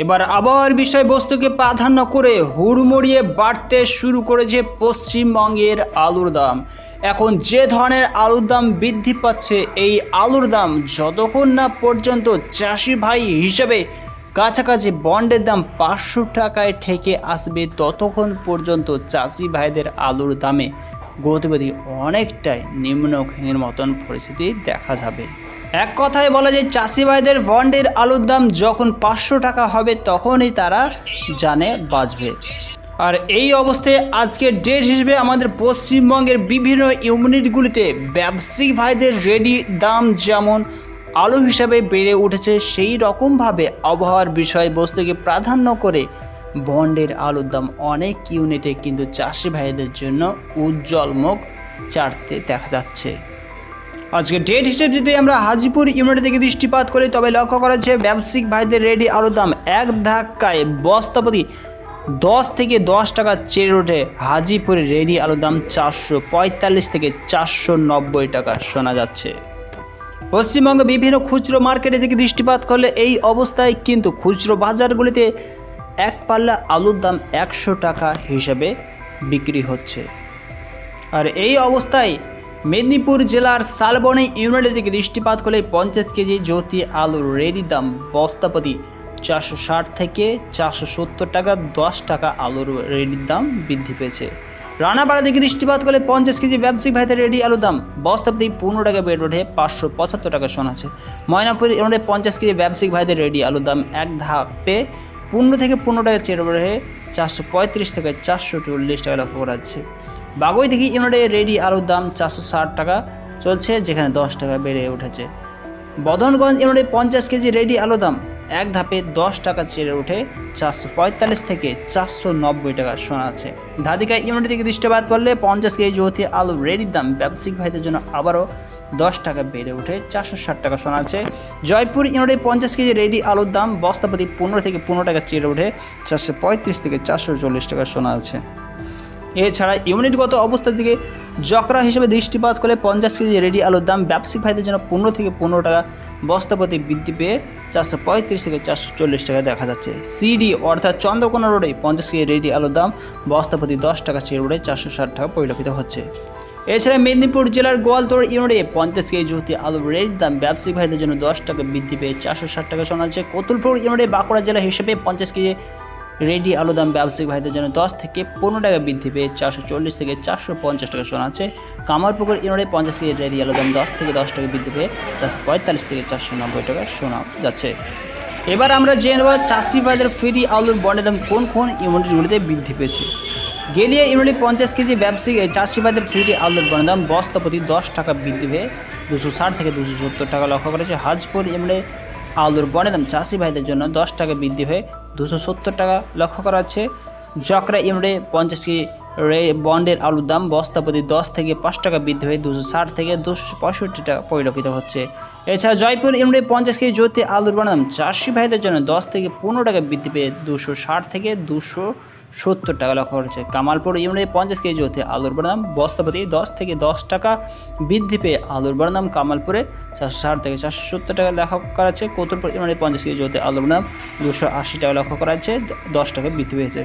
এবার আবহাওয়ার বিষয়বস্তুকে প্রাধান্য করে হুড়মুড়িয়ে বাড়তে শুরু করেছে পশ্চিমবঙ্গের আলুর দাম। এখন যে ধরনের আলুর দাম বৃদ্ধি পাচ্ছে, এই আলুর দাম যতক্ষণ না পর্যন্ত চাষি ভাই হিসেবে কাছাকাছি বন্ডের দাম 500 টাকায় ঠেকে আসবে, ততক্ষণ পর্যন্ত চাষি ভাইদের আলুর দামে গতিবিধি অনেকটাই নিম্নগামীর মতন পরিস্থিতি দেখা যাবে। এক কথায় বলা যায়, চাষি ভাইদের বন্ডের আলুর দাম যখন 500 টাকা হবে তখনই তারা জানে বাঁচবে। আর এই অবস্থায় আজকের ডেট হিসেবে আমাদের পশ্চিমবঙ্গের বিভিন্ন ইউনিটগুলিতে ব্যবসায়িক ভাইদের রেডি দাম যেমন আলু হিসাবে বেড়ে উঠেছে, সেই রকমভাবে আবহাওয়ার বিষয়বস্তুকে প্রাধান্য করে বন্ডের আলুর দাম অনেক ইউনিটে কিন্তু চাষি ভাইদের জন্য উজ্জ্বল মুখ চাটতে দেখা যাচ্ছে। আজকে ডেট হিসেবে যদি আমরা হাজিপুর ইউনিট থেকে দৃষ্টিপাত করি, তবে লক্ষ্য করা যাচ্ছে ব্যবসায়িক ভাইদের রেডি আলুর দাম এক ধাক্কায় বস্তাপ্রতি 10 থেকে 10 টাকা চেয়ে ওঠে। হাজিপুরের রেডি আলুর দাম 445 থেকে 490 টাকা শোনা যাচ্ছে। পশ্চিমবঙ্গে বিভিন্ন খুচরো মার্কেটে থেকে দৃষ্টিপাত করলে এই অবস্থায় কিন্তু খুচরো বাজারগুলিতে এক পাল্লা আলুর দাম 100 টাকা হিসেবে বিক্রি হচ্ছে। আর এই অবস্থায় মেদিনীপুর জেলার শালবনী ইউনিট থেকে দৃষ্টিপাত করলে 50 কেজি জ্যোতি আলুর রেডি দাম বস্তাপ্রতি 460 থেকে 470 টাকা, 10 টাকা আলুর রেডির দাম বৃদ্ধি পেয়েছে। রানাপাড়া থেকে দৃষ্টিপাত করলে 50 কেজি ব্যবসায়িক ভাইদের রেডি আলুর দাম বস্তাপ্রতি 15 টাকা বেড়ে ওঠে 575 টাকা শোনাচ্ছে। ময়নাপুর ইউনিটে 50 কেজি ব্যবসায়িক ভাইদের রেডি আলুর দাম এক ধাপে 15 থেকে 15 টাকা চেয়ে ওঠে 435 থেকে 440 টাকা লক্ষ্য করা যাচ্ছে। বাগুইদিঘি ইউনিটে রেডি আলুর দাম 460 টাকা চলছে, যেখানে 10 টাকা বেড়ে উঠেছে। বদনগঞ্জ ইউনিটে 50 কেজি রেডি আলুর দাম এক ধাপে 10 টাকা চেড়ে ওঠে 445 থেকে 490 টাকা শোনাচ্ছে। ধাদিকা ইউনিট থেকে দৃষ্টিপাত করলে 50 কেজি জ্যোতি আলুর রেডির দাম ব্যবসায়িক ভাইদের জন্য আবারও 10 টাকা বেড়ে ওঠে 460 টাকা শোনাচ্ছে। জয়পুর ইউনিটে 50 কেজি রেডি আলুর দাম বস্তাপ্রতি 15 থেকে 15 টাকা চেড়ে ওঠে 435 থেকে 440 টাকা শোনা আছে। এছাড়া ইউনিটগত অবস্থার দিকে জকরা হিসেবে দৃষ্টিপাত করলে 50 কেজি রেডি আলুর দাম ব্যবসায়িক ভাইদের জন্য 15 থেকে 15 টাকা বস্তাপ্রতি বৃদ্ধি পেয়ে 435 থেকে 440 টাকা দেখা যাচ্ছে। সিডি অর্থাৎ চন্দ্রকোনা রোডে 50 কেজি রেডি আলুর দাম বস্তাপ্রতি 10 টাকা চেয়ে ওঠে 460 টাকা পরিলক্ষিত হচ্ছে। এছাড়া মেদিনীপুর জেলার গোয়ালতোড় ইউনিটে 50 কেজি জ্যোতি আলুর রেডির দাম ব্যবসায়িক ভাইদের জন্য 10 টাকা বৃদ্ধি পেয়ে 460 টাকা শোনা যাচ্ছে। কতুলপুর ইউনিটে বাঁকুড়া জেলা হিসেবে 50 কেজি রেডি আলুর দাম ব্যবসায়িক ভাইদের জন্য 10 থেকে 15 টাকা বৃদ্ধি পেয়ে 440 থেকে 450 টাকা শোনা যাচ্ছে। কামারপুকুর ইউনিটে 50 কেজি রেডি আলুর দাম 10 থেকে 10 টাকা বৃদ্ধি পেয়ে 445 থেকে 490 টাকা শোনা যাচ্ছে। এবার আমরা জেনে নেব চাষি ভাইদের ফ্রি আলুর বন্ডের দাম কোন কোন ইউনিটগুলিতে বৃদ্ধি পেয়েছে। গেলিয়া ইউনিটে 50 কেজি ব্যবসায়িক চাষি ভাইদের ফ্রি আলুর বন্ডের দাম বস্তাপ্রতি 10 টাকা বৃদ্ধি পেয়ে 260 থেকে 270 টাকা লক্ষ্য করেছে। হাজপুর ইউনিটে আলুর বন্ডের দাম চাষি ভাইদের জন্য 10 টাকা বৃদ্ধি হয়ে 270 টাকা লক্ষ্য করা যাচ্ছে। জকরা ইউনিটে 50 কেজি বন্ডের আলুর দাম বস্তাপ্রতি 10 থেকে 5 টাকা বৃদ্ধি হয়ে 260 থেকে 265 টাকা পরিলক্ষিত হচ্ছে। এছাড়া জয়পুর ইউনিটে 50 কেজি জ্যোতি আলুর বন্ডের দাম চাষি ভাইদের জন্য 10 থেকে 15 টাকা বৃদ্ধি পেয়ে 260 থেকে 270 টাকা লক্ষ্য করেছে। কামালপুর ইউনিটে 50 কেজি জ্যোতি আলুর বন্ডের দাম বস্তাপ্রতি 10 থেকে 10 টাকা বৃদ্ধি পেয়ে আলুর বন্ডের দাম কামালপুরে 460 থেকে 470 টাকা লক্ষ্য করা যাচ্ছে। কতুলপুর ইউনিটে 50 কেজি জ্যোতি আলুর দাম 280 টাকা লক্ষ্য করা যাচ্ছে, 10 টাকা বৃদ্ধি পেয়েছে।